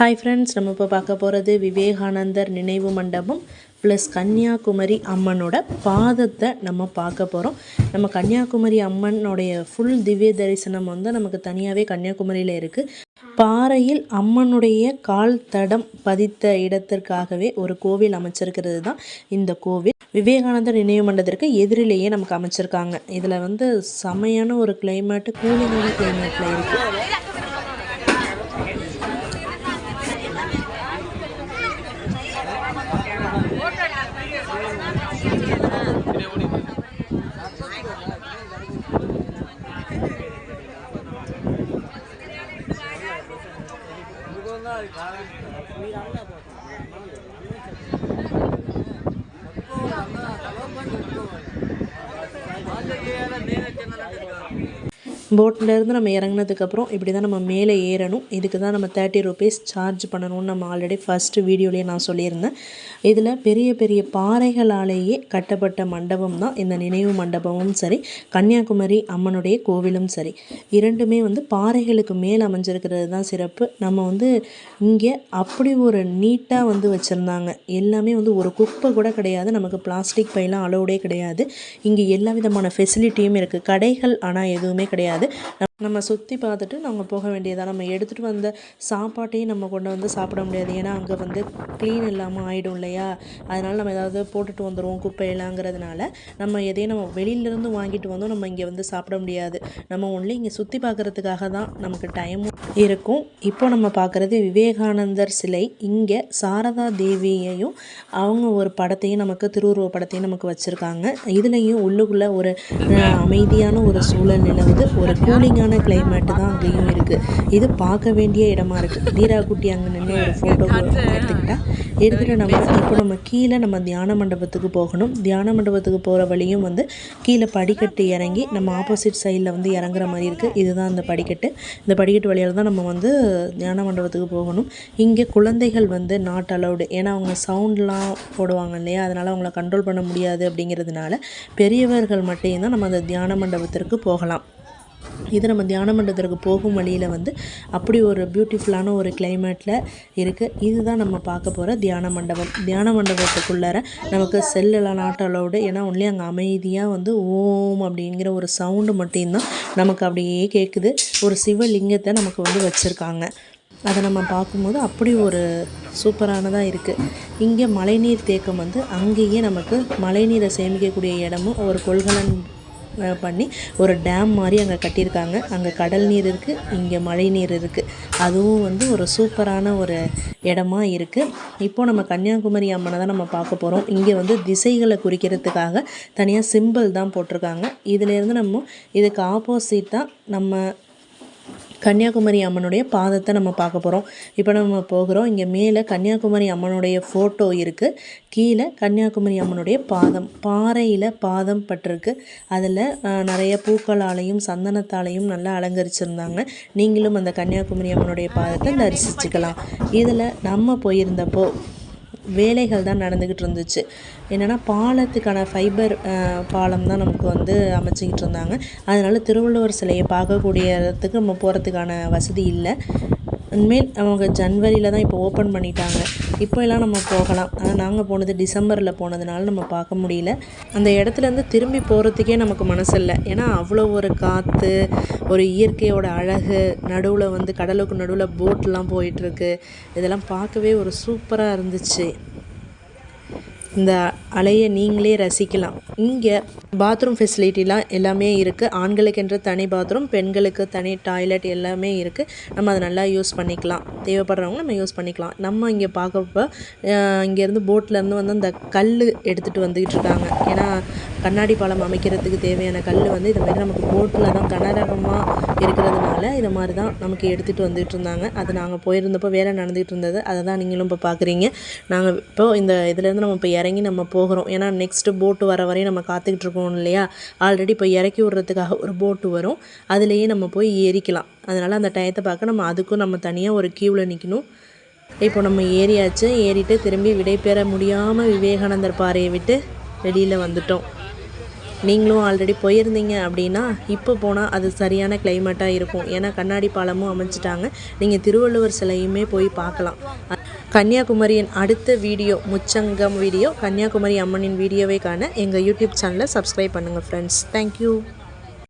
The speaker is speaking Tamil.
ஹாய் ஃப்ரெண்ட்ஸ், நம்ம இப்போ பார்க்க போகிறது விவேகானந்தர் நினைவு மண்டபம் ப்ளஸ் கன்னியாகுமரி அம்மனோட பாதத்தை நம்ம பார்க்க போகிறோம். நம்ம கன்னியாகுமரி அம்மனுடைய ஃபுல் திவ்ய தரிசனம் வந்து நமக்கு தனியாகவே கன்னியாகுமரியில் இருக்குது. பாறையில் அம்மனுடைய கால் தடம் பதித்த இடத்திற்காகவே ஒரு கோவில் அமைச்சிருக்கிறது தான் இந்த கோவில். விவேகானந்தர் நினைவு மண்டபத்திற்கு எதிரிலேயே நமக்கு அமைச்சிருக்காங்க. இதில் வந்து செமையான ஒரு கிளைமேட்டு, கூலிங்கான கிளைமேட்டில் இருக்குது. போட்டிலேருந்து நம்ம இறங்கினதுக்கப்புறம் இப்படி தான் நம்ம மேலே ஏறணும். இதுக்கு தான் நம்ம 30 rupees சார்ஜ் பண்ணணும்னு நம்ம ஆல்ரெடி ஃபஸ்ட்டு வீடியோலேயே நான் சொல்லியிருந்தேன். இதில் பெரிய பெரிய பாறைகளாலேயே கட்டப்பட்ட மண்டபம் தான் இந்த நினைவு மண்டபமும் சரி, கன்னியாகுமரி அம்மனுடைய கோவிலும் சரி, இரண்டுமே வந்து பாறைகளுக்கு மேலே அமைஞ்சிருக்கிறது தான் சிறப்பு. நம்ம வந்து இங்கே அப்படி ஒரு நீட்டாக வந்து வச்சுருந்தாங்க. எல்லாமே வந்து ஒரு குப்பை கூட கிடையாது. நமக்கு பிளாஸ்டிக் பையெல்லாம் அலோடே கிடையாது. இங்கே எல்லா விதமான ஃபெசிலிட்டியும் இருக்குது. கடைகள் ஆனால் எதுவுமே கிடையாது. நம்ம சுற்றி பார்த்துட்டு நம்ம போக வேண்டியதாக. நம்ம எடுத்துகிட்டு வந்த சாப்பாட்டையும் நம்ம கொண்டு வந்து சாப்பிட முடியாது. ஏன்னா அங்கே வந்து க்ளீன் இல்லாமல் ஆகிடும் இல்லையா. அதனால் நம்ம ஏதாவது போட்டுட்டு வந்துடுவோம் குப்பையெல்லாங்கிறதுனால நம்ம எதையும் நம்ம வெளியிலேருந்து வாங்கிட்டு வந்தோம் நம்ம இங்கே வந்து சாப்பிட முடியாது. நம்ம ஒன்லி இங்கே சுற்றி பார்க்குறதுக்காக தான் நமக்கு டைமும் இருக்கும். இப்போ நம்ம பார்க்குறது விவேகானந்தர் சிலை. இங்கே சாரதா தேவியையும் அவங்க ஒரு படத்தையும் நமக்கு திருவுருவ படத்தையும் நமக்கு வச்சுருக்காங்க. இதுலேயும் உள்ளுக்குள்ளே ஒரு அமைதியான ஒரு சூழல் நிலவுது. ஒரு கூலிங்கான கிளைமேட்டு தான் அங்கேயும் இருக்குது. இது பார்க்க வேண்டிய இடமா இருக்குது. வீரா குட்டி அங்கே நின்று ஒரு ஃபோட்டோ எடுத்துகிட்டு நம்ம கீழே நம்ம தியான மண்டபத்துக்கு போகணும். தியான மண்டபத்துக்கு போகிற வழியும் வந்து கீழே படிக்கட்டு இறங்கி நம்ம ஆப்போசிட் சைடில் வந்து இறங்குற மாதிரி இருக்குது. இதுதான் அந்த படிக்கட்டு. இந்த படிக்கட்டு வழியால் தான் நம்ம வந்து தியான மண்டபத்துக்கு போகணும். இங்கே குழந்தைகள் வந்து நாட் அலவுடு. ஏன்னா அவங்க சவுண்ட்லாம் போடுவாங்க இல்லையா, அதனால் அவங்கள கண்ட்ரோல் பண்ண முடியாது. அப்படிங்கிறதுனால பெரியவர்கள் மட்டும்தான் நம்ம அந்த தியான மண்டபத்திற்கு போகலாம். இது நம்ம தியான மண்டபத்திற்கு போகும் வழியில் வந்து அப்படி ஒரு பியூட்டிஃபுல்லான ஒரு கிளைமேட்டில் இருக்குது. இதுதான் நம்ம பார்க்க போகிற தியான மண்டபம். தியான மண்டபத்துக்குள்ளார நமக்கு செல்லெல்லாம் நாட் அலவுடு. ஏன்னா ஒன்லி அங்கே அமைதியாக வந்து ஓம் அப்படிங்கிற ஒரு சவுண்டு மட்டும்தான் நமக்கு அப்படியே கேட்குது. ஒரு சிவலிங்கத்தை நமக்கு வந்து வச்சுருக்காங்க. அதை நம்ம பார்க்கும்போது அப்படி ஒரு சூப்பரானதாக இருக்குது. இங்கே மழைநீர் தேக்கம் வந்து அங்கேயே நமக்கு மழைநீரை சேமிக்கக்கூடிய இடமும் ஒரு கொள்கலன் பண்ணி ஒரு டேம் மாதிரி அங்கே கட்டியிருக்காங்க. அங்கே கடல் நீர் இருக்குது, இங்கே மழை நீர் இருக்குது. அதுவும் வந்து ஒரு சூப்பரான ஒரு இடமா இருக்குது. இப்போது நம்ம கன்னியாகுமரி அம்மனை தான் நம்ம பார்க்க போகிறோம். இங்கே வந்து திசைகளை குறிக்கிறதுக்காக தனியாக சிம்பிள் தான் போட்டிருக்காங்க. இதிலேருந்து நம்ம இதுக்கு ஆப்போசிட் தான் நம்ம கன்னியாகுமரி அம்மனுடைய பாதத்தை நம்ம பார்க்க போகிறோம். இப்போ நம்ம போகிறோம். இங்கே மேலே கன்னியாகுமரி அம்மனுடைய ஃபோட்டோ இருக்குது. கீழே கன்னியாகுமரி அம்மனுடைய பாதம், பாறையில் பாதம் பட்டிருக்கு. அதில் நிறைய பூக்களாலையும் சந்தனத்தாலையும் நல்லா அலங்கரிச்சிருந்தாங்க. நீங்களும் அந்த கன்னியாகுமரி அம்மனுடைய பாதத்தை தரிசிச்சுக்கலாம். இதில் நம்ம போயிருந்தப்போ வேலைகள் தான் நடந்துக்கிட்டு இருந்துச்சு. என்னென்னா பாலத்துக்கான ஃபைபர் பாலம் தான் நமக்கு வந்து அமைச்சிக்கிட்டு இருந்தாங்க. அதனால் திருவள்ளுவர் சிலையை பார்க்கக்கூடியதுக்கு நம்ம போகிறதுக்கான வசதி இல்லை. இனிமேல் அவங்க ஜனவரியில் தான் இப்போ ஓப்பன் பண்ணிட்டாங்க. இப்போ எல்லாம் நம்ம போகலாம். ஆனால் நாங்கள் போனது டிசம்பரில் போனதுனால நம்ம பார்க்க முடியல. அந்த இடத்துலேருந்து திரும்பி போகிறதுக்கே நமக்கு மனசு இல்லை. ஏன்னா அவ்வளோ ஒரு காற்று, ஒரு இயற்கையோட அழகு, நடுவில் வந்து கடலுக்கு நடுவில் போட்லாம் போயிட்டுருக்கு. இதெல்லாம் பார்க்கவே ஒரு சூப்பராக இருந்துச்சு. இந்த அலையை நீங்களே ரசிக்கலாம். இங்கே பாத்ரூம் ஃபெசிலிட்டிலாம் எல்லாமே இருக்குது. ஆண்களுக்கென்று தனி பாத்ரூம், பெண்களுக்கு தனி டாய்லெட் எல்லாமே இருக்குது. நம்ம அதை நல்லா யூஸ் பண்ணிக்கலாம். தேவைப்படுறவங்க நம்ம யூஸ் பண்ணிக்கலாம். நம்ம இங்கே பார்க்கப்போ இங்கேருந்து போட்லேருந்து வந்து அந்த கல் எடுத்துகிட்டு வந்துக்கிட்டு இருக்காங்க. ஏன்னா கண்ணாடி பாலம் அமைக்கிறதுக்கு தேவையான கல் வந்து இது மாதிரி நமக்கு போட்டில் தான் கனரகமாக இருக்கிறதுனால இதை மாதிரி தான் நமக்கு எடுத்துகிட்டு வந்துகிட்டு இருந்தாங்க. அது நாங்கள் போயிருந்தப்போ வேலை நடந்துகிட்டு இருந்தது. அதை தான் நீங்களும் இப்போ பார்க்குறீங்க. நாங்கள் இப்போ இந்த இதுலேருந்து நம்ம இப்போ இறங்கி நம்ம போகிறோம். ஏன்னா நெக்ஸ்ட்டு போட்டு வர வரையும் நம்ம காத்துக்கிட்டு இருக்கோம் இல்லையா. ஆல்ரெடி இப்போ இறக்கி விடுறதுக்காக ஒரு போட்டு வரும், அதுலேயே நம்ம போய் ஏறிக்கலாம். அதனால் அந்த டயத்தை பார்க்க நம்ம அதுக்கும் நம்ம தனியாக ஒரு க்யூவில் நிற்கணும். இப்போ நம்ம ஏறியாச்சு. ஏறிட்டு திரும்பி விடை பெற முடியாமல் விவேகானந்தர் பாறையை விட்டு வெளியில் வந்துட்டோம். நீங்களும் ஆல்ரெடி போயிருந்தீங்க அப்படின்னா இப்போ போனால் அது சரியான கிளைமேட்டாக இருக்கும். ஏன்னா கண்ணாடி பாலமும் அமைச்சிட்டாங்க. நீங்கள் திருவள்ளுவர் சிலையுமே போய் பார்க்கலாம். கன்னியாகுமரியின் அடுத்த வீடியோ முச்சங்கம் வீடியோ, கன்னியாகுமரி அம்மனின் வீடியோவை காண எங்கள் யூடியூப் சேனலை சப்ஸ்கிரைப் பண்ணுங்கள் ஃப்ரெண்ட்ஸ். தேங்க்யூ.